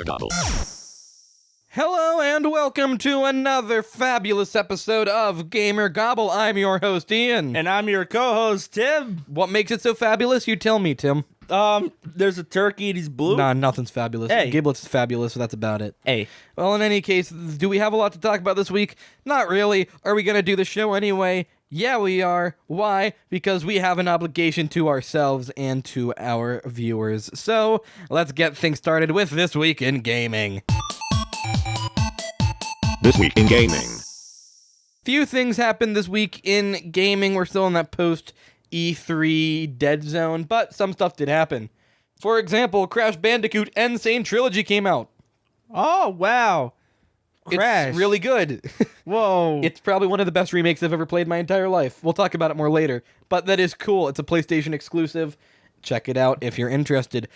GamerGobble. Hello and welcome to another fabulous episode of GamerGobble. I'm your host, Ian. And I'm your co-host, Tim. What makes it so fabulous? You tell me, Tim. There's a turkey and he's blue. Nah, nothing's fabulous. Hey. Giblet's fabulous, so that's about it. Hey. Well, in any case, do we have a lot to talk about this week? Not really. Are we going to do the show anyway? Yeah, we are. Why? Because we have an obligation to ourselves and to our viewers. So, let's get things started with This Week in Gaming. This week in gaming. Few things happened this week in gaming. We're still in that post-E3 dead zone, but some stuff did happen. For example, Crash Bandicoot N.sane Trilogy came out. Oh, wow. Crash. It's really good. Whoa. It's probably one of the best remakes I've ever played my entire life. We'll talk about it more later, but that is cool. It's a PlayStation exclusive. Check it out if you're interested.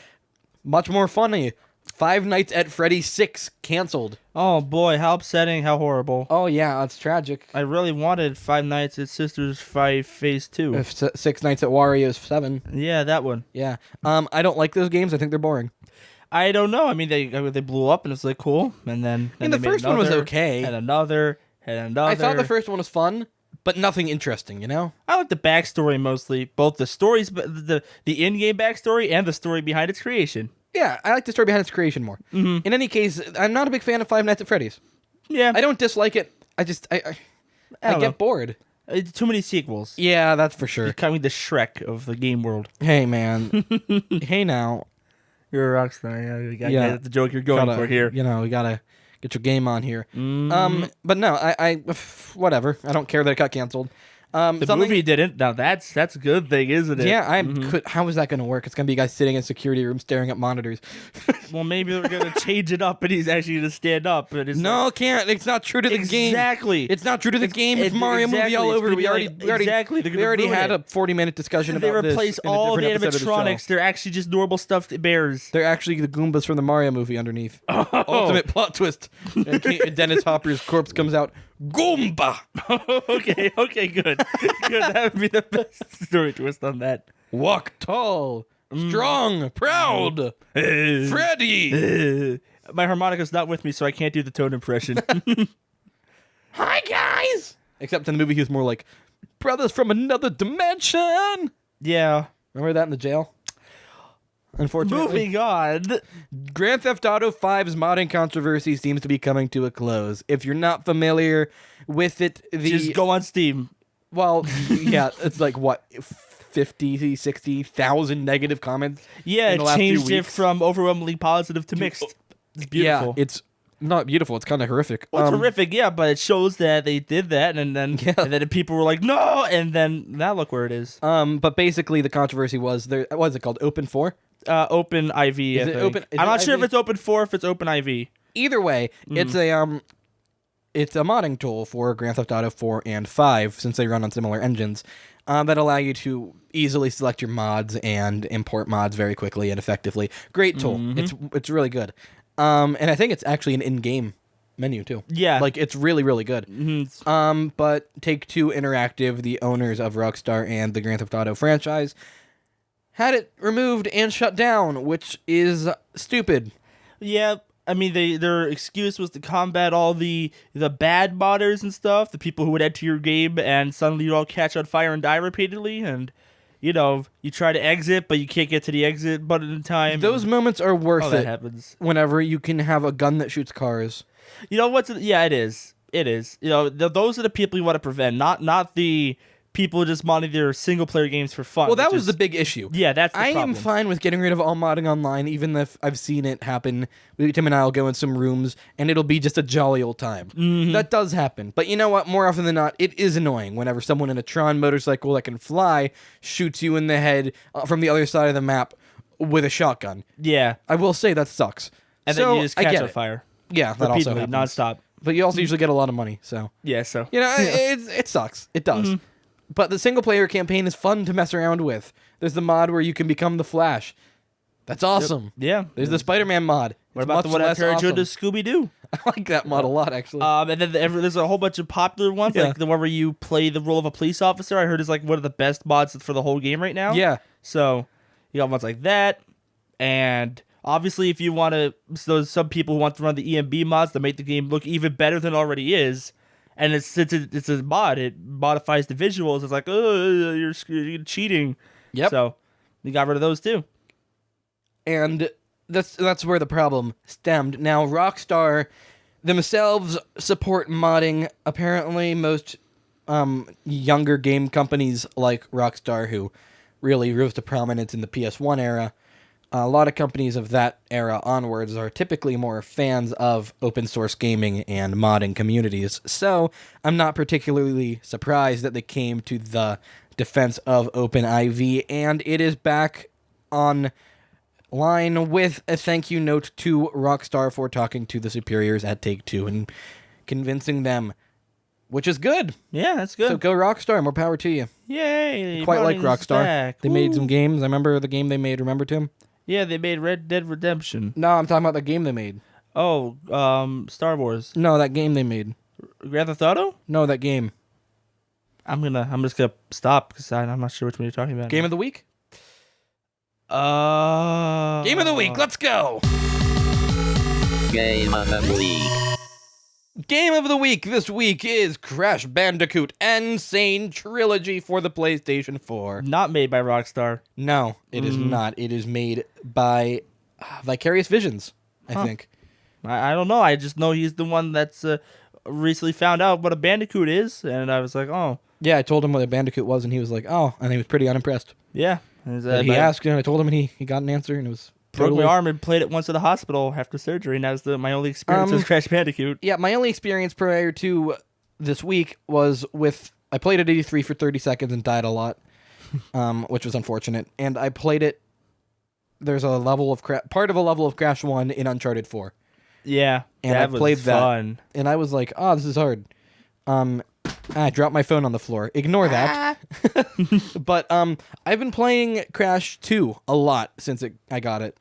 Much more funny. Five Nights at Freddy's 6 canceled. Oh, boy. How upsetting. How horrible. Oh, yeah, that's tragic. I really wanted Five Nights at Sisters 5 Phase 2. Six Nights at Wario's 7. Yeah, that one. Yeah. I don't like those games. I think they're boring. I don't know. I mean, they blew up and it's like cool. And then the they made first one was another, okay. And another. I thought the first one was fun, but nothing interesting, you know? I like the backstory mostly. Both the stories, the in-game backstory and the story behind its creation. Yeah, I like the story behind its creation more. Mm-hmm. In any case, I'm not a big fan of Five Nights at Freddy's. Yeah. I don't dislike it. I don't know. get bored. It's too many sequels. Yeah, that's for sure. You're kind of the Shrek of the game world. Hey, man. Hey, now. You're a rock star. Yeah, you got get the joke you're going for here. You know, we gotta get your game on here. But no, I whatever. I don't care that it got canceled. The movie didn't. Now that's a good thing, isn't it? Yeah, how is that going to work? It's going to be a guy sitting in a security room staring at monitors. Well, maybe they're going to change it up, and he's actually going to stand up. But it's can't. It's not true to the game. Exactly. It's not true to the game. It's Mario movie all over. We already had a 40-minute discussion about this. They replace all the animatronics. They're actually just normal stuffed bears. They're actually the Goombas from the Mario movie underneath. Ultimate plot twist. And Dennis Hopper's corpse comes out. Goomba! Okay, good. Good, that would be the best story twist on that. Walk tall, strong, proud, Freddy! My harmonica's not with me, so I can't do the tone impression. Hi, guys! Except in the movie, he was more like, brothers from another dimension! Yeah. Remember that in the jail? Unfortunately. Moving on. Grand Theft Auto 5's modding controversy seems to be coming to a close. If you're not familiar with it, just go on Steam. Well, yeah, it's like, what, 50, 60,000 negative comments? Yeah, in the it last few changed it weeks? from overwhelmingly positive to mixed. It's beautiful. Yeah, it's not beautiful. It's kind of horrific. Well, it's horrific, yeah, but it shows that they did that, and then people were like, no, and then now look where it is. But basically, the controversy was, what is it called, Open 4? Open IV. Is it open? I'm not sure if it's Open 4 or if it's Open IV. Either way, it's a modding tool for Grand Theft Auto 4 and 5, since they run on similar engines, that allow you to easily select your mods and import mods very quickly and effectively. Great tool. It's really good. And I think it's actually an in-game menu too. Yeah. Like, it's really, really good. But Take-Two Interactive, the owners of Rockstar and the Grand Theft Auto franchise, had it removed and shut down, which is stupid. Yeah, I mean, their excuse was to combat all the bad modders and stuff, the people who would enter your game and suddenly you all catch on fire and die repeatedly, and, you know, you try to exit, but you can't get to the exit button in time. Those moments are worth it. That happens. Whenever you can have a gun that shoots cars. You know what's... Yeah, it is. It is. You know, those are the people you want to prevent, not the... people just modding their single-player games for fun. Well, that was the big issue. Yeah, that's the problem. I am fine with getting rid of all modding online, even if I've seen it happen. Tim and I will go in some rooms, and it'll be just a jolly old time. That does happen. But you know what? More often than not, it is annoying whenever someone in a Tron motorcycle that can fly shoots you in the head from the other side of the map with a shotgun. Yeah. I will say that sucks. And then you just catch on fire. Yeah, that also happens. Nonstop. But you also usually get a lot of money, so... Yeah, so... You know, it sucks. It does. But the single-player campaign is fun to mess around with. There's the mod where you can become the Flash. That's awesome. Yeah. There's the Spider-Man mod. What about the one that turned you into Scooby-Doo? I like that mod a lot, actually. And then there's a whole bunch of popular ones, like the one where you play the role of a police officer. I heard is like one of the best mods for the whole game right now. Yeah. So you got ones like that, and Obviously, if you want to, so some people want to run the EMB mods to make the game look even better than it already is. And since it's a mod, it modifies the visuals. It's like, oh, you're cheating. Yep. So they got rid of those too. And that's where the problem stemmed. Now, Rockstar themselves support modding. Apparently, most younger game companies like Rockstar, who really rose to prominence in the PS1 era, a lot of companies of that era onwards are typically more fans of open source gaming and modding communities. So I'm not particularly surprised that they came to the defense of OpenIV, and it is back on line with a thank you note to Rockstar for talking to the superiors at Take-Two and convincing them, which is good. Yeah, that's good. So go Rockstar, more power to you. Yay! Quite like Rockstar. Back. They made some games. I remember the game they made. Remember, Tim? Yeah, they made Red Dead Redemption. No, I'm talking about the game they made. Oh, Star Wars. No, that game they made. Grand Theft Auto? No, that game. I'm just gonna stop because I'm not sure which one you're talking about. Game of the week? Game of the week, let's go! Game of the week. Game of the week this week is Crash Bandicoot N.sane Trilogy for the PlayStation 4. Not made by Rockstar. No, it is not. It is made by Vicarious Visions, I think. I don't know. I just know he's the one that's recently found out what a Bandicoot is, and I was like, oh. Yeah, I told him what a Bandicoot was, and he was like, oh, and he was pretty unimpressed. Yeah. And he asked, and I told him, and he got an answer, and it was broke totally... my arm and played it once at the hospital after surgery, and that was my only experience with Crash Bandicoot. Yeah, my only experience prior to this week was with... I played at 83 for 30 seconds and died a lot, which was unfortunate. And I played it... There's a level of... part of a level of Crash 1 in Uncharted 4. Yeah, and that I played was fun. That, and I was like, oh, this is hard. I dropped my phone on the floor. Ignore that. But I've been playing Crash 2 a lot since I got it.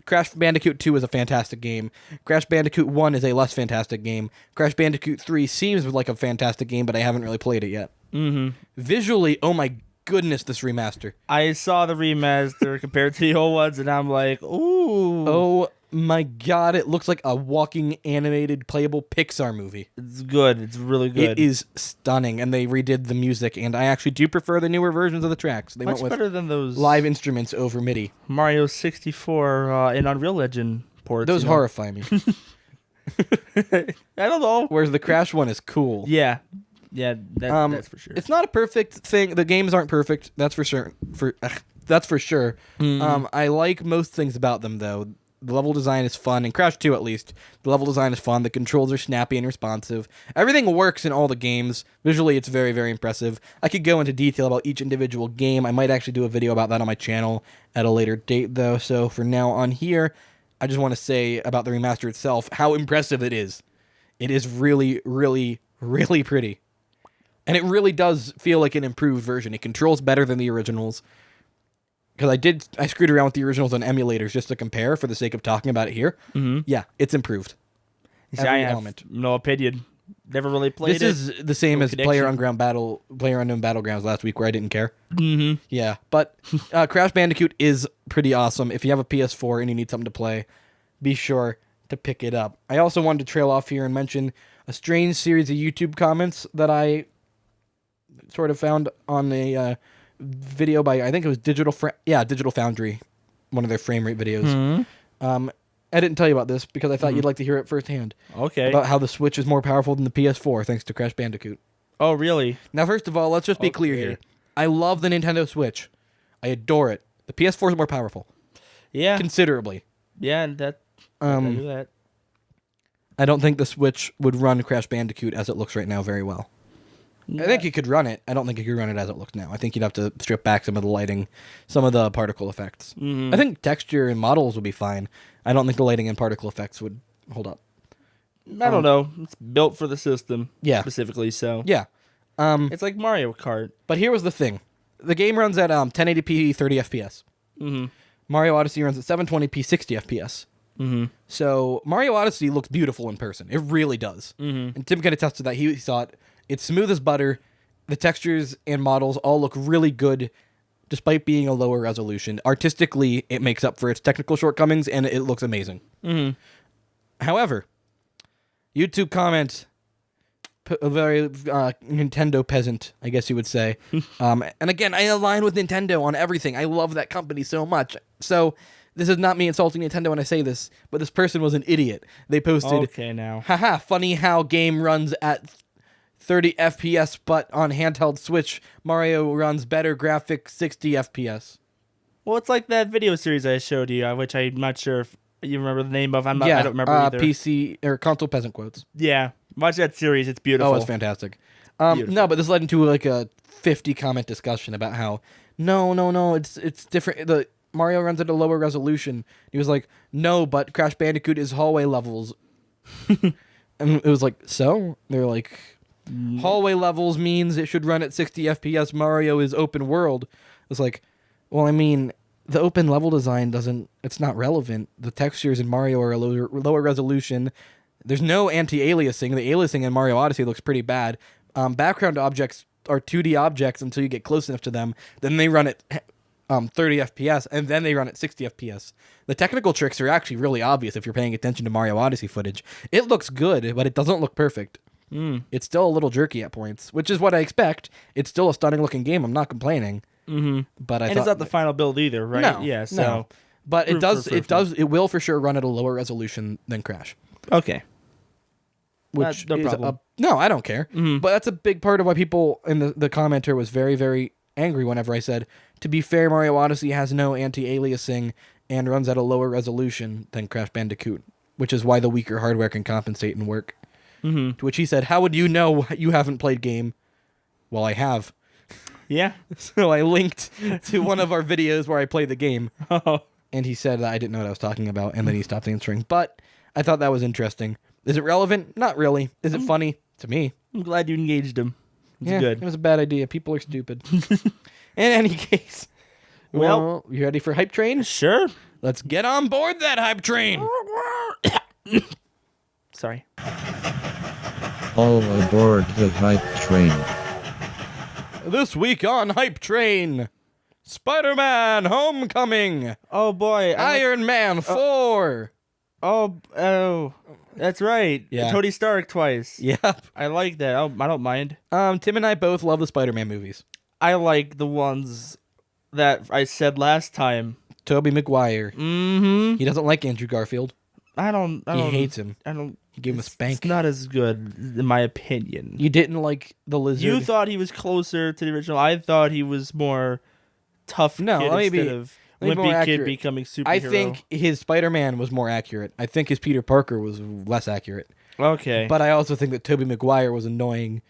Crash Bandicoot 2 is a fantastic game. Crash Bandicoot 1 is a less fantastic game. Crash Bandicoot 3 seems like a fantastic game, but I haven't really played it yet. Mm-hmm. Visually, oh my goodness, this remaster. I saw the remaster compared to the old ones, and I'm like, ooh. Oh my god, it looks like a walking animated playable Pixar movie. It's good. It's really good. It is stunning, and they redid the music, and I actually do prefer the newer versions of the tracks. They much went with better than those live instruments over MIDI. Mario 64 and Unreal Engine ports. Those horrify me. I don't know. Whereas the Crash one is cool. Yeah. Yeah, that's for sure. It's not a perfect thing. The games aren't perfect. That's for sure. That's for sure. I like most things about them, though. The level design is fun. In Crash 2, at least, the level design is fun. The controls are snappy and responsive. Everything works in all the games. Visually, it's very, very impressive. I could go into detail about each individual game. I might actually do a video about that on my channel at a later date, though. So for now on here, I just want to say about the remaster itself, how impressive it is. It is really, really, really pretty. And it really does feel like an improved version. It controls better than the originals. Because I screwed around with the originals on emulators just to compare for the sake of talking about it here. Mm-hmm. Yeah, it's improved. I have no opinion. Never really played this is the same as connection. PlayerUnknown Battlegrounds last week, where I didn't care. Mm-hmm. Yeah, but Crash Bandicoot is pretty awesome. If you have a PS4 and you need something to play, be sure to pick it up. I also wanted to trail off here and mention a strange series of YouTube comments that I sort of found on a video by, I think it was Digital Foundry, one of their frame rate videos. Mm-hmm. I didn't tell you about this because I thought you'd like to hear it firsthand. Okay. About how the Switch is more powerful than the PS4 thanks to Crash Bandicoot. Oh, really? Now, first of all, let's just be clear here. I love the Nintendo Switch. I adore it. The PS4 is more powerful. Yeah. Considerably. Yeah, and I do that. I don't think the Switch would run Crash Bandicoot as it looks right now very well. I think you could run it. I don't think you could run it as it looks now. I think you'd have to strip back some of the lighting, some of the particle effects. Mm-hmm. I think texture and models would be fine. I don't think the lighting and particle effects would hold up. I don't know. It's built for the system. Yeah. Specifically, so. Yeah. It's like Mario Kart. But here was the thing. The game runs at 1080p 30 FPS. Mm-hmm. Mario Odyssey runs at 720p 60 FPS. Mm-hmm. So Mario Odyssey looks beautiful in person. It really does. Mm-hmm. And Tim can attest to that. He saw it. It's smooth as butter. The textures and models all look really good despite being a lower resolution. Artistically, it makes up for its technical shortcomings, and it looks amazing. Mm-hmm. However, YouTube comment, a very Nintendo peasant, I guess you would say. And again, I align with Nintendo on everything. I love that company so much. So this is not me insulting Nintendo when I say this, but this person was an idiot. They posted, Okay, now. haha, funny how game runs at 30 FPS, but on handheld Switch, Mario runs better graphics, 60 FPS. Well, it's like that video series I showed you, which I'm not sure if you remember the name of. I don't remember either. PC or console peasant quotes. Yeah, watch that series. It's beautiful. Oh, it's fantastic. No, but this led into like a 50 comment discussion about how no, it's different. The Mario runs at a lower resolution. He was like, no, but Crash Bandicoot is hallway levels, and it was like, so they're like, hallway levels means it should run at 60 FPS. Mario is open world. It's like, well, I mean, the open level design it's not relevant. The textures in Mario are a lower resolution. There's no anti-aliasing. The aliasing in Mario Odyssey looks pretty bad. Background objects are 2D objects until you get close enough to them. Then they run at 30 FPS, and then they run at 60 FPS. The technical tricks are actually really obvious if you're paying attention to Mario Odyssey footage. It looks good, but it doesn't look perfect. It's still a little jerky at points, which is what I expect. It's still a stunning looking game. I'm not complaining. Mm-hmm. But it's not the final build either, right? No, yeah. So, no. But it will for sure run at a lower resolution than Crash. Okay. Which no is problem. No, I don't care. Mm-hmm. But that's a big part of why people in the commenter was very, very angry whenever I said, to be fair, Mario Odyssey has no anti-aliasing and runs at a lower resolution than Crash Bandicoot, which is why the weaker hardware can compensate and work. Mm-hmm. To which he said, how would you know you haven't played game? Well, I have. Yeah. So I linked to one of our videos where I play the game. Oh. And he said that I didn't know what I was talking about, and then he stopped answering. But I thought that was interesting. Is it relevant? Not really. Is it funny? To me. I'm glad you engaged him. It's good. It was a bad idea. People are stupid. In any case. Well, you ready for Hype Train? Sure. Let's get on board that Hype Train. Sorry. All aboard the Hype Train. This week on Hype Train, SpiderMan Homecoming. Oh boy. Iron Man 4. Oh, that's right. Yeah. Tony Stark twice. Yep. I like that. I don't mind. Tim and I both love the Spider-Man movies. I like the ones that I said last time. Tobey Maguire. Mm-hmm. He doesn't like Andrew Garfield. He He hates him. He gave him a spank. It's not as good, in my opinion. You didn't like the lizard. You thought he was closer to the original. I thought he was more tough kid instead of wimpy kid becoming superhero. I think his Spider-Man was more accurate. I think his Peter Parker was less accurate. Okay. But I also think that Tobey Maguire was annoying.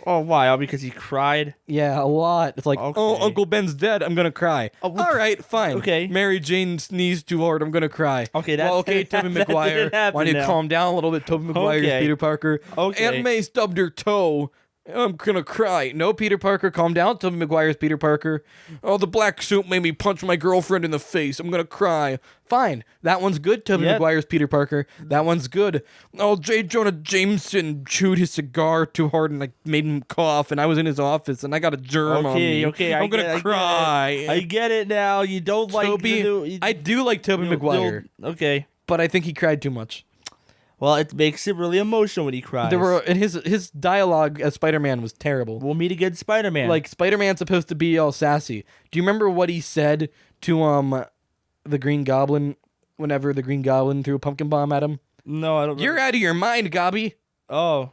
Oh, why? Oh, because he cried? Yeah, a lot. It's like, Okay. oh, Uncle Ben's dead. I'm going to cry. Oh, all right, fine. Okay. Mary Jane sneezed too hard. I'm going to cry. Okay, well, okay, Tobey Maguire. Why don't you calm down a little bit, Tobey Maguire, Okay. Peter Parker. Okay. Aunt May stubbed her toe. I'm going to cry. No, Peter Parker, calm down. Tobey Maguire's Peter Parker. Oh, the black suit made me punch my girlfriend in the face. I'm going to cry. Fine. That one's good. Tobey Maguire's Peter Parker. That one's good. Oh, J. Jonah Jameson chewed his cigar too hard and made him cough, and I was in his office, and I got a germ on me. Okay, I'm going to cry. I get it now. You don't like Toby. I do like Tobey Maguire. Okay. But I think he cried too much. Well, it makes it really emotional when he cries. And his dialogue as Spider-Man was terrible. We'll meet again, Spider-Man. Like, Spider-Man's supposed to be all sassy. Do you remember what he said to the Green Goblin whenever the Green Goblin threw a pumpkin bomb at him? No, I don't. You're out of your mind, Gobby. Oh,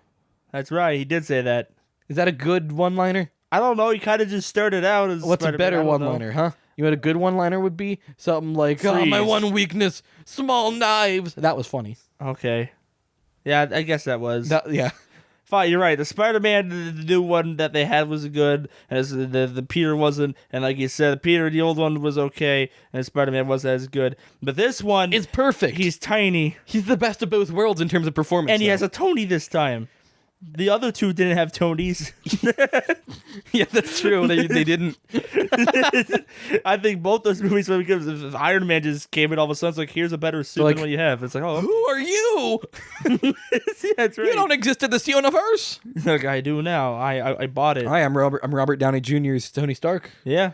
that's right. He did say that. Is that a good one-liner? I don't know. He kind of just started out as What's Spider-Man. a better one-liner, huh? You know what a good one-liner would be? Something like, oh, my one weakness, small knives. That was funny. Okay. Yeah, I guess that was. Yeah. Fine, you're right. The Spider-Man, the new one that they had was good, and the Peter wasn't. And like you said, Peter, the old one was okay, and Spider-Man wasn't as good. But this one is perfect. He's tiny. He's the best of both worlds in terms of performance. And he has a Tony this time. The other two didn't have Tonys. Yeah, that's true. They didn't. I think both those movies, because if Iron Man just came in all of a sudden, it's like, here's a better suit than what you have. It's like, oh, who are you? See, that's right. You don't exist in this universe. Like, I do now. I bought it. Hi, I'm Robert Downey Jr.'s Tony Stark. Yeah.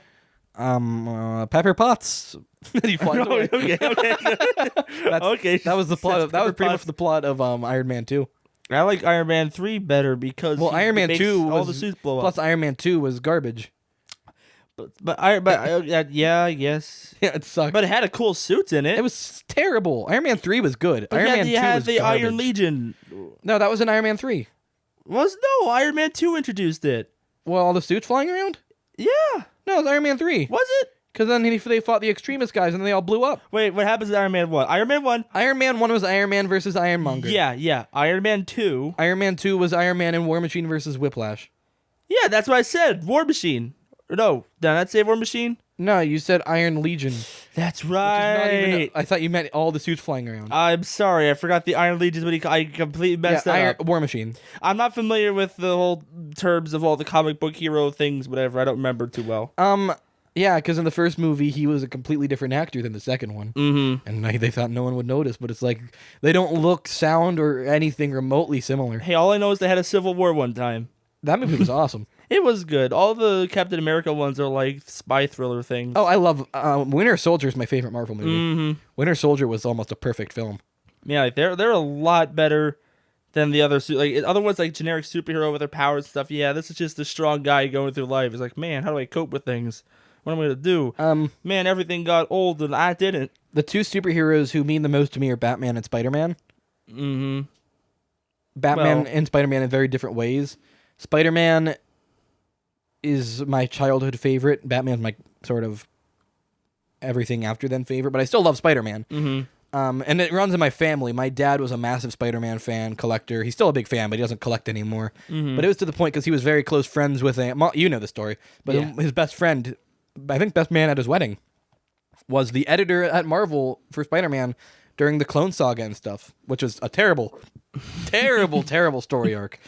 Pepper Potts. He flies away. Okay. Okay. That was the plot. That was pretty Pepper much the plot of Iron Man 2. I like Iron Man 3 better because Iron Man makes 2 all was, the suits blow plus up. Iron Man 2 was garbage. Yeah, yes. Yeah, it sucked. But it had a cool suits in it. It was terrible. Iron Man 3 was good. But Iron Man 2 you had was the garbage. Iron Legion. No, that was in Iron Man 3. No, Iron Man 2 introduced it. Well, all the suits flying around? Yeah. No, it was Iron Man 3. Was it? Because then they fought the extremist guys and they all blew up. Wait, what happens in Iron Man 1? Iron Man 1. Iron Man 1 was Iron Man versus Ironmonger. Yeah. Iron Man 2. Iron Man 2 was Iron Man and War Machine versus Whiplash. Yeah, that's what I said. War Machine. No, did I not say War Machine? No, you said Iron Legion. That's Which is not even right. I thought you meant all the suits flying around. I'm sorry, I forgot the Iron Legion's what I completely messed that up. War Machine. I'm not familiar with the whole terms of all the comic book hero things, whatever. I don't remember too well. Yeah, because in the first movie, he was a completely different actor than the second one. Mm-hmm. And they thought no one would notice, but it's like, they don't look, sound, or anything remotely similar. Hey, all I know is they had a Civil War one time. That movie was awesome. It was good. All the Captain America ones are like spy thriller things. Oh, I love, Winter Soldier is my favorite Marvel movie. Mm-hmm. Winter Soldier was almost a perfect film. Yeah, like they're a lot better than the other other ones like generic superhero with their powers and stuff. Yeah, this is just a strong guy going through life. It's like, man, how do I cope with things? What am I gonna do? Man, everything got old and I didn't. The two superheroes who mean the most to me are Batman and Spider-Man. Mm-hmm. Batman and Spider-Man in very different ways. Spider-Man is my childhood favorite. Batman's my sort of everything after then favorite, but I still love Spider-Man. Mm-hmm. And it runs in my family. My dad was a massive Spider-Man fan, collector. He's still a big fan, but he doesn't collect anymore. Mm-hmm. But it was to the point because he was very close friends with you know the story, but Yeah. his best friend, I think best man at his wedding, was the editor at Marvel for Spider-Man during the Clone Saga and stuff, which was a terrible, terrible story arc.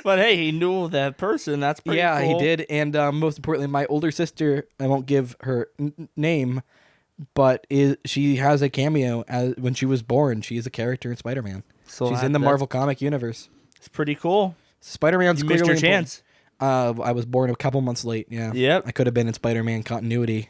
But hey, he knew that person. That's pretty Yeah, cool. he did. And most importantly, my older sister, I won't give her name, but she has a cameo when she was born. She is a character in Spider-Man. So She's in the Marvel comic universe. It's pretty cool. Spider-Man's You missed clearly your important. chance. I was born a couple months late. Yeah. Yep. I could have been in Spider-Man continuity,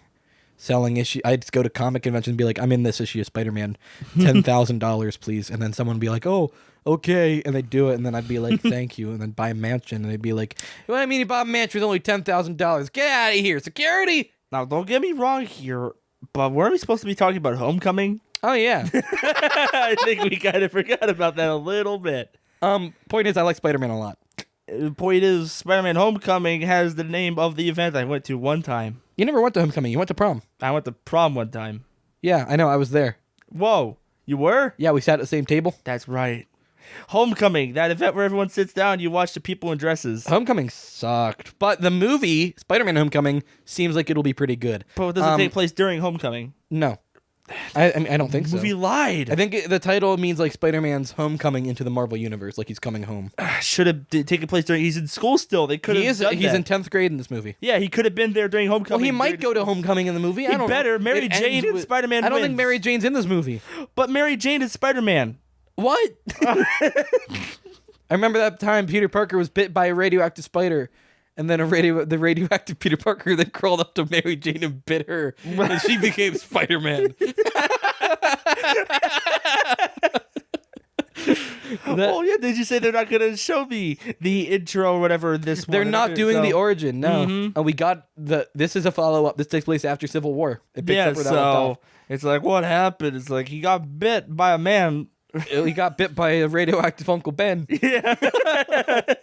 selling issue. I'd just go to comic convention and be like, "I'm in this issue of Spider-Man, $10,000, please." And then someone would be like, "Oh, okay," and they'd do it, and then I'd be like, "Thank you," and then buy a mansion, and they'd be like, "What I mean, you bought a mansion with only $10,000? Get out of here, security!" Now, don't get me wrong here, but weren't we supposed to be talking about Homecoming? Oh yeah. I think we kind of forgot about that a little bit. Point is, I like Spider-Man a lot. The point is, Spider-Man Homecoming has the name of the event I went to one time. You never went to Homecoming. You went to prom. I went to prom one time. Yeah, I know. I was there. Whoa, you were? Yeah, we sat at the same table. That's right. Homecoming, that event where everyone sits down, you watch the people in dresses. Homecoming sucked, but the movie Spider-Man Homecoming seems like it'll be pretty good. But it doesn't take place during Homecoming. No, I mean, I don't think so. The movie lied. I think the title means like Spider-Man's homecoming into the Marvel universe, like he's coming home. Should have taken place during. He's in school still. They could have. He's done that. in 10th grade in this movie. Yeah, he could have been there during Well, Homecoming. he might go to homecoming in the movie. I don't better. know. Mary It Jane ends and with- Spider-Man I don't think wins. Mary Jane's in this movie. But Mary Jane is Spider-Man. What? I remember that time Peter Parker was bit by a radioactive spider, and then the radioactive Peter Parker then crawled up to Mary Jane and bit her, and she became Spider-Man. Oh yeah, did you say they're not gonna show the intro or whatever this one? They're not doing the origin, no. Mhm. And we got this is a follow-up. This takes place after Civil War. It picks Yeah, up where that left off. so it's like what happened? It's like he got bit by a man. He got bit by a radioactive Uncle Ben. Yeah,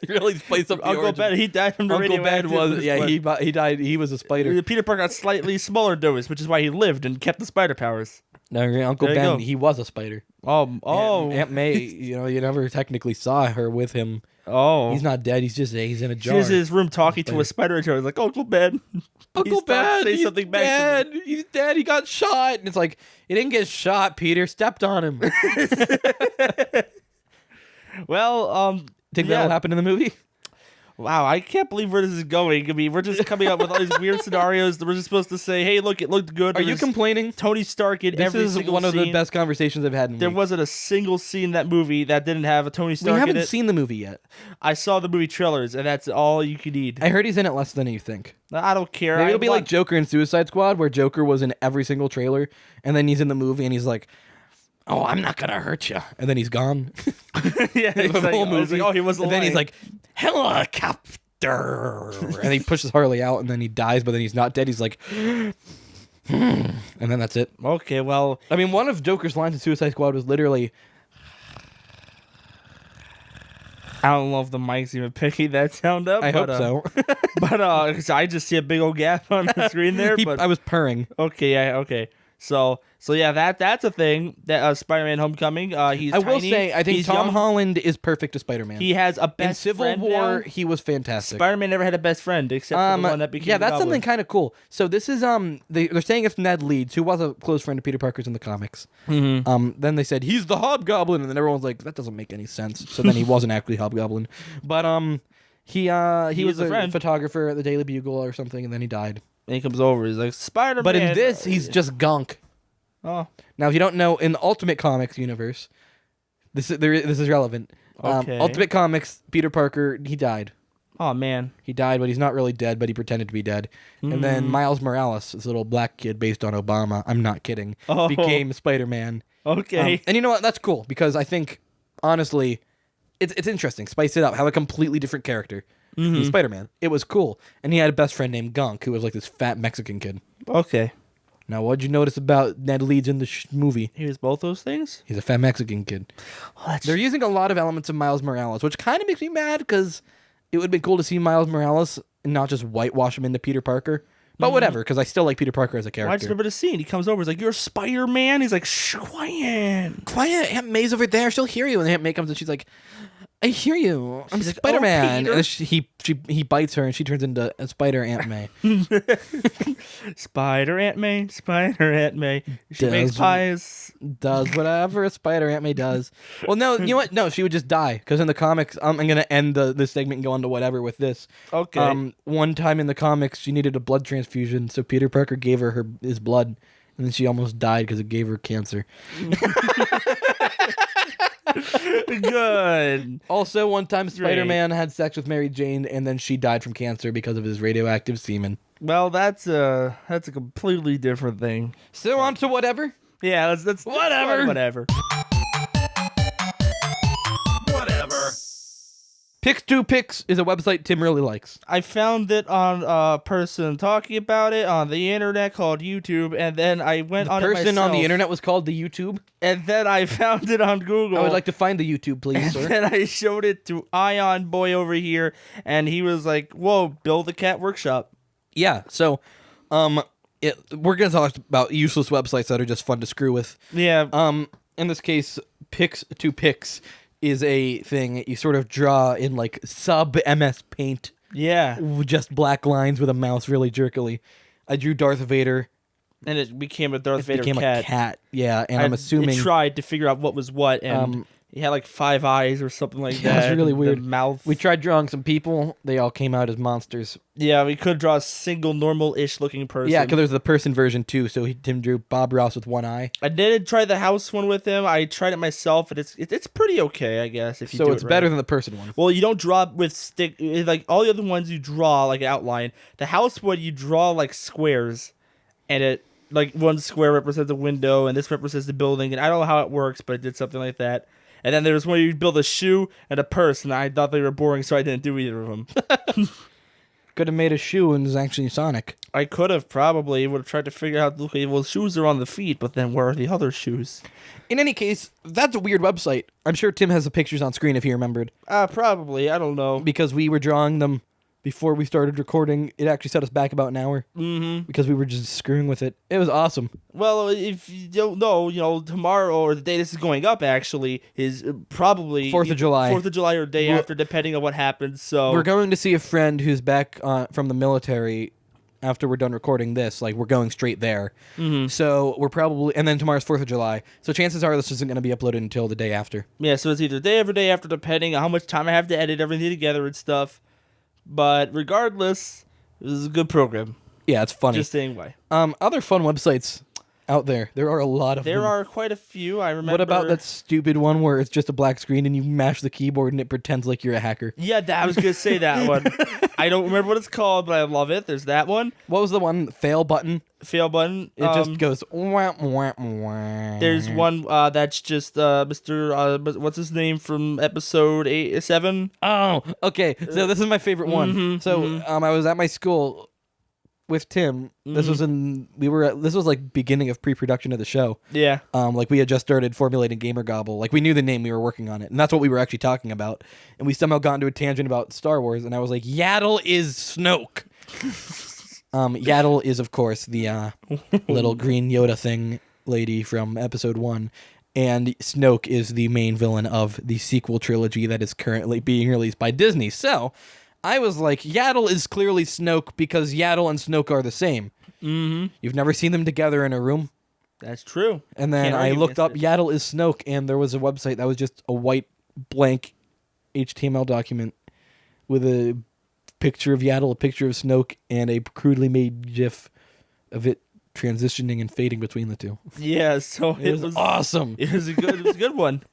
He really plays up the Uncle origin. Ben. He died from the Uncle Ben radioactive. was he died. He was a spider. Peter Parker got slightly smaller dose, which is why he lived and kept the spider powers. No, Uncle There you Ben, go. he was a spider. Aunt May, you never technically saw her with him. Oh. He's not dead. He's in a jar. She's in his room talking to a spider in He's like, Uncle Ben. Uncle Ben, say he's something back to me. dead. He's dead. He got shot. And it's like, he didn't get shot, Peter. Stepped on him. Well, Think yeah. that'll happen in the movie? Wow, I can't believe where this is going. I mean, we're just coming up with all these weird scenarios that we're just supposed to say, hey, look, it looked good. Are you complaining? Tony Stark in This every is single one of the scene. best conversations I've had in There weeks. wasn't a single scene in that movie that didn't have a Tony Stark We in haven't it. seen the movie yet. I saw the movie trailers, and that's all you could need. I heard he's in it less than you think. I don't care. Maybe it'll be like Joker in Suicide Squad, where Joker was in every single trailer, and then he's in the movie, and he's like, "Oh, I'm not gonna hurt you," and then he's gone. yeah, The it's like, whole I was movie. like, oh, he was alive. And then he's like, "Helicopter," and he pushes Harley out, and then he dies, but then he's not dead. He's like, and then that's it. okay, well, I mean, one of Joker's lines in Suicide Squad was literally, I don't know if the mic's even picking that sound up. "I but, hope so." But 'cause I just see a big old gap on the screen there. I was purring. Okay, yeah, okay. So yeah, that's a thing. That Spider-Man: Homecoming. He's. I will tiny, say, I think he's Tom young, Holland is perfect as Spider-Man. He has a in best Civil friend War, now. he was fantastic. Spider-Man never had a best friend except for the one that became. yeah, the that's Goblin. something kind of cool. So this is they're saying it's Ned Leeds, who was a close friend of Peter Parker's in the comics. Mm-hmm. Then they said he's the Hobgoblin, and then everyone's like, that doesn't make any sense. So then he wasn't actually Hobgoblin, but he was a a friend. photographer at the Daily Bugle or something, and then he died. And he comes over. He's like Spider-Man. But in this, he's just gunk. Oh, Now, if you don't know, in the Ultimate Comics universe, this is relevant. Okay. Ultimate Comics, Peter Parker, he died. oh man. He died, but he's not really dead, but he pretended to be dead. And then Miles Morales, this little black kid based on Obama, I'm not kidding, Oh. became Spider-Man. Okay. And you know what? That's cool, because I think, honestly, it's interesting. Spice it up. Have a completely different character. He's Spider-Man. It was cool. And he had a best friend named Gunk, who was like this fat Mexican kid. Okay. Now, what'd you notice about Ned Leeds in the movie? He was both those things. He's a fat Mexican kid. Oh, that's They're using a lot of elements of Miles Morales, which kind of makes me mad, because it would be cool to see Miles Morales and not just whitewash him into Peter Parker. But whatever, because I still like Peter Parker as a I just character. remember the scene. He comes over. He's like, "You're Spider-Man." He's like, "Shh, quiet." Quiet, Aunt May's over there. She'll hear you. And Aunt May comes and she's like, I hear you. I'm She's like, Spider-Man. "Oh, and then he bites her and she turns into a Spider Aunt May. Spider Aunt May. Spider Aunt May. She Does- makes pies. Does whatever a Spider Aunt May does. Well, no, you know what? No, she would just die. Because in the comics, I'm going to end this segment and go on to whatever with this. Okay. One time in the comics, she needed a blood transfusion. So Peter Parker gave her his blood. And then she almost died because it gave her cancer. Good. Also, one time Spider-Man had sex with Mary Jane, and then she died from cancer because of his radioactive semen. Well, that's a completely different thing. So on to whatever. Yeah, that's Whatever. Whatever. Pix2Pix is a website Tim really likes. I found it on a person talking about it on the internet called YouTube, and then I went on it Person on the myself, internet was called the YouTube. and then I found it on Google. I would like to find the YouTube, please, And sir. then I showed it to Ion Boy over here, and he was like, "Whoa, build a cat workshop." Yeah, so, we're gonna talk about useless websites that are just fun to screw with. Yeah. In this case, Pix2Pix is a thing that you sort of draw in like sub MS Paint, Yeah. just black lines with a mouse really jerkily. I drew Darth Vader. And it became a Darth It Vader became cat. a cat. Yeah, and I'm I assuming tried to figure out what was what, and he had like 5 eyes or something like Yeah, that. it's really The weird. mouth. we tried drawing some people. They all came out as monsters. Yeah, we could draw a single normal-ish looking person. Yeah, because there's the person version too. So Tim drew Bob Ross with one eye. I did try the house one with him. I tried it myself, and it's pretty okay, I guess. If you So do it's it right. better than the person one. Well, you don't draw with stick like all the other ones. You draw like an outline. The house one you draw like squares, and it like one square represents a window, and this represents the building. And I don't know how it works, but it did something like that. And then there's one you build a shoe and a purse, and I thought they were boring, so I didn't do either of them. Could have made a shoe and it's actually Sonic. I could have probably would have tried to figure out. Okay, well, shoes are on the feet, but then where are the other shoes? In any case, that's a weird website. I'm sure Tim has the pictures on screen if he remembered. Probably. I don't know. Because we were drawing them before we started recording. It actually set us back about an hour. Mm-hmm. Because we were just screwing with it. It was awesome. Well, if you don't know, tomorrow or the day this is going up actually is probably 4th of July. 4th of July or day We're- after, depending on what happens. So We're going to see a friend who's back from the military after we're done recording this. Like, we're going straight there. Mhm. So we're probably... And then tomorrow's 4th of July. So chances are this isn't going to be uploaded until the day after. yeah, so it's either day after, depending on how much time I have to edit everything together and stuff. But regardless, this is a good program. Yeah, it's funny. Just saying why. Other fun websites out there. There are a lot of them. There are quite a few. I remember. What about that stupid one where it's just a black screen and you mash the keyboard and it pretends like you're a hacker? Yeah, I was gonna say that one. I don't remember what it's called, but I love it. There's that one. What was the one? Fail button? Fail button. It just goes wah, wah, wah. There's one that's just Mr. What's his name from episode 7? Oh, okay. So this is my favorite one. I was at my school with Tim. This was this was like beginning of pre-production of the show. Yeah. Like we had just started formulating GamerGobble. Like we knew the name, we were working on it, and that's what we were actually talking about. And we somehow got into a tangent about Star Wars, and I was like, Yaddle is Snoke. Yaddle is, of course, the little green Yoda thing lady from episode 1. And Snoke is the main villain of the sequel trilogy that is currently being released by Disney. So I was like, Yaddle is clearly Snoke because Yaddle and Snoke are the same. Mm-hmm. You've never seen them together in a room? That's true. And then I looked up Yaddle is Snoke, and there was a website that was just a white blank HTML document with a picture of Yaddle, a picture of Snoke, and a crudely made GIF of it transitioning and fading between the two. Yeah, so it was awesome. It was a good one.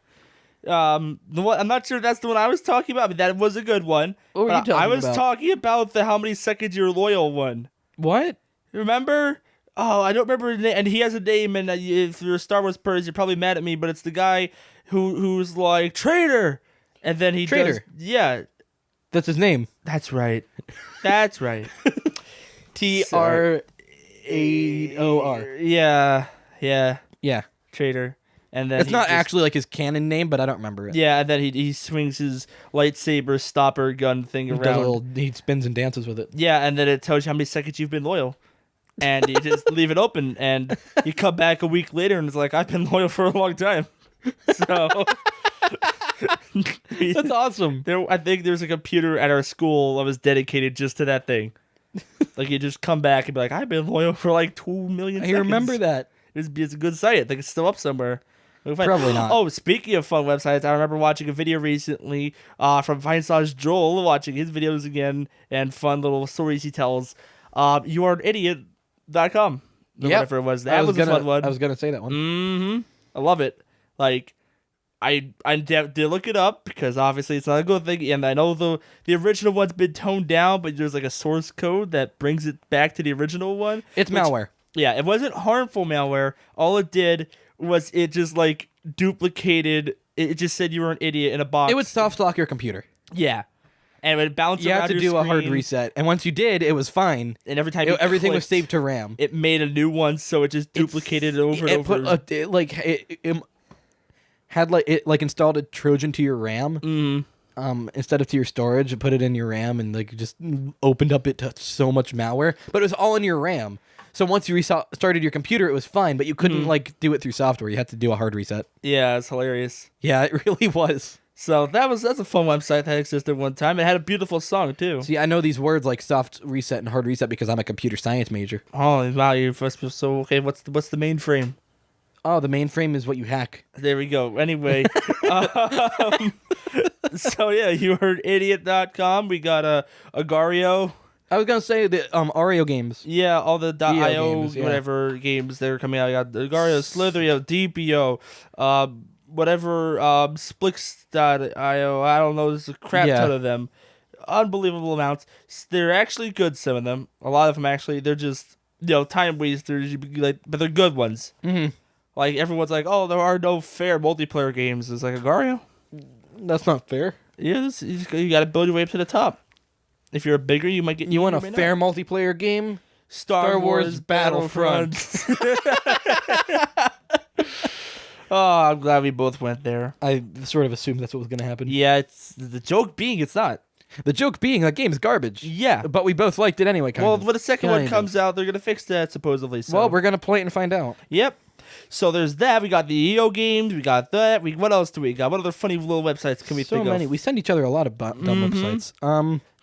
The one, I'm not sure if that's the one I was talking about, but that was a good one. What were you talking about? I was talking about the how many seconds you're loyal one. What? Remember? Oh, I don't remember his name. And he has a name, and if you're a Star Wars person, you're probably mad at me, but it's the guy who's like, traitor! And then he Traitor. does... Yeah. That's his name. That's right. That's right. TRAOR. Yeah. Yeah. Traitor. And then it's not actually like his canon name, but I don't remember it. Yeah, and then he swings his lightsaber stopper gun thing around. He spins and dances with it. Yeah, and then it tells you how many seconds you've been loyal. And you just leave it open, and you come back a week later, and it's like, I've been loyal for a long time. So... That's awesome. I think there's a computer at our school that was dedicated just to that thing. Like, you just come back and be like, I've been loyal for like 2 million seconds. I remember that. It's a good site. I think it's still up somewhere. Probably not. Oh, speaking of fun websites, I remember watching a video recently from Feinsausage Joel, watching his videos again, and fun little stories he tells. YouareAnidiot.com. Whatever it was. That was a fun one. I was going to say that one. Mm-hmm. I love it. Like, I did look it up because obviously it's not a good thing, and I know the original one's been toned down, but there's like a source code that brings it back to the original one. It's malware. Yeah, it wasn't harmful malware. All it did was it just like duplicated. It just said you were an idiot in a box. It would soft lock your computer. Yeah, and it would bounce around your screen. You had to do a hard reset, and once you did, it was fine. And every time everything was saved to RAM. It made a new one, so it just duplicated it over and over. It had it installed a Trojan to your RAM. Instead of to your storage, it put it in your RAM and like just opened up it to so much malware. But it was all in your RAM. So once you started your computer, it was fine, but you couldn't do it through software. You had to do a hard reset. Yeah, it's hilarious. Yeah, it really was. So that's a fun website that existed one time. It had a beautiful song too. See, I know these words like soft reset and hard reset because I'm a computer science major. Oh wow, you're so okay. What's the mainframe? Oh, the mainframe is what you hack. There we go. Anyway, so yeah, you heard idiot.com. We got Agario. I was gonna say the Ario games. Yeah, all the .io games, yeah. whatever games that are coming out. You got Agario, Slitherio, DPO, whatever Splix.io. I don't know. There's a crap ton of them. Unbelievable amounts. They're actually good. Some of them. A lot of them actually. They're just time wasters. But they're good ones. Mm-hmm. Like everyone's like, oh, there are no fair multiplayer games. It's like Agario. That's not fair. Yeah, you got to build your way up to the top. If you're bigger, you might get. You want a fair multiplayer game? Star Wars Battlefront. Oh, I'm glad we both went there. I sort of assumed that's what was going to happen. Yeah, it's the joke being it's not. The joke being that game's garbage. Yeah, but we both liked it anyway. When the second one comes out, they're gonna fix that supposedly. So. Well, we're gonna play it and find out. Yep. So there's that. We got the EO games. We got that. What else do we got? What other funny little websites can we think of? So many. We send each other a lot of dumb websites.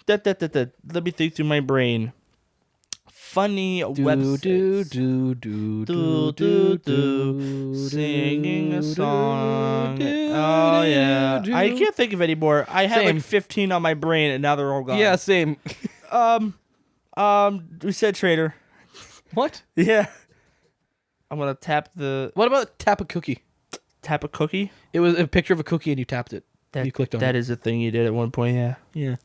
Let me think through my brain. funny Do websites. Singing a song. Oh yeah. I can't think of any more. I had Same. like 15 on my brain, and now they're all gone. Yeah, same. We said trader. What? Yeah. I'm gonna tap the What about tap a cookie? tap a cookie. It was a picture of a cookie and you tapped it. You clicked on That it. is a thing you did at one point. Yeah. Yeah.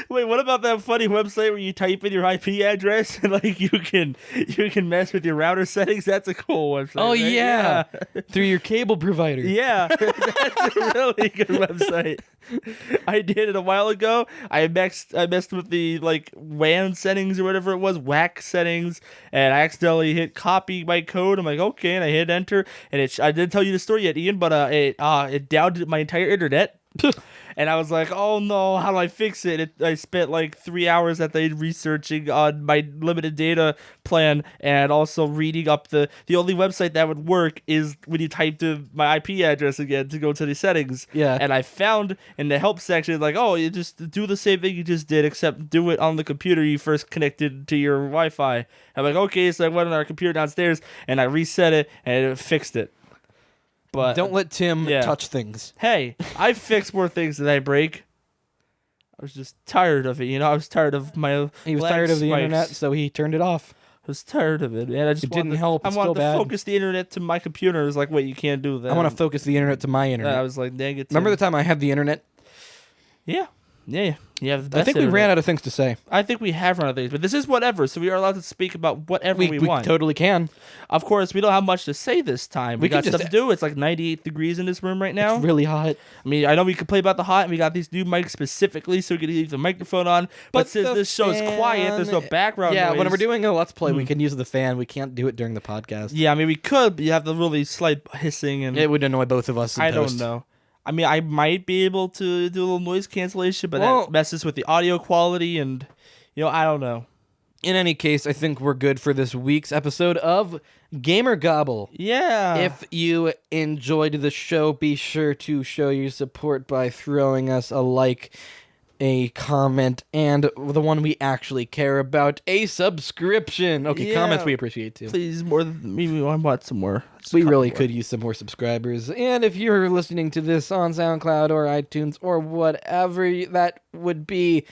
Wait, what about that funny website where you type in your IP address and like you can mess with your router settings? That's a cool website. Oh right? yeah. Through your cable provider. Yeah, that's a really good website. I did it a while ago. I messed with the like WAN settings or whatever it was, WAC settings, and I accidentally hit copy my code. I'm like, okay, and I hit enter, and I didn't tell you the story yet, Ian, but it downed my entire internet. And I was like, oh no, how do I fix it? I spent like 3 hours that day researching on my limited data plan and also reading up the only website that would work is when you typed in my IP address again to go to the settings. Yeah. And I found in the help section, like, oh, you just do the same thing you just did, except do it on the computer you first connected to your Wi-Fi. I'm like, okay, so I went on our computer downstairs and I reset it and it fixed it. But Don't let Tim touch things. hey, I fix more things than I break. I was just tired of it, I was tired of my. He was lag tired of the spikes. internet, so he turned it off. I was tired of it, man. I just It didn't help. I It's wanted still to bad. focus the internet to my computer. I was like, wait, you can't do that. I want to focus the internet to my I internet. was like, negative. Remember the time I had the internet? Yeah. You have the best I think we internet. ran out of things to say. I think we have run out of things, but this is whatever, so we are allowed to speak about whatever we want. Totally can. Of course, we don't have much to say this time. We We can got just- stuff to do. It's like 98 degrees in this room right now. It's really hot. I mean, I know we could play about the hot, and we got these new mics specifically so we can leave the microphone on. But since the this show's quiet, there's no fan- background Yeah, noise. when we're doing a Let's Play, we can use the fan. We can't do it during the podcast. Yeah, I mean, we could, but you have the really slight hissing, and It would annoy both of us in I post. don't know. I mean, I might be able to do a little noise cancellation, but Well- that messes with the audio quality, and, I don't know. In any case, I think we're good for this week's episode of GamerGobble. Yeah. If you enjoyed the show, be sure to show your support by throwing us a like, a comment, and the one we actually care about, a subscription. Okay, Yeah. comments we appreciate too. Please, maybe I want some more. Just a We couple really more. could use some more subscribers. And if you're listening to this on SoundCloud or iTunes or whatever that would be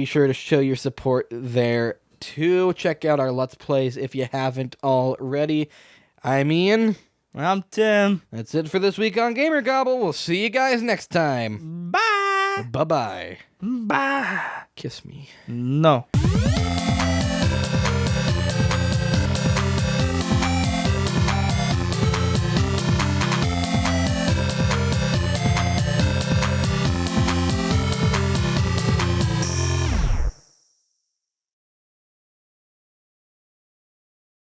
sure to show your support there too. Check out our Let's Plays if you haven't already. I'm Ian. I'm Tim. That's it for this week on GamerGobble. We'll see you guys next time. Bye. Bye-bye. Bye. Kiss me. No.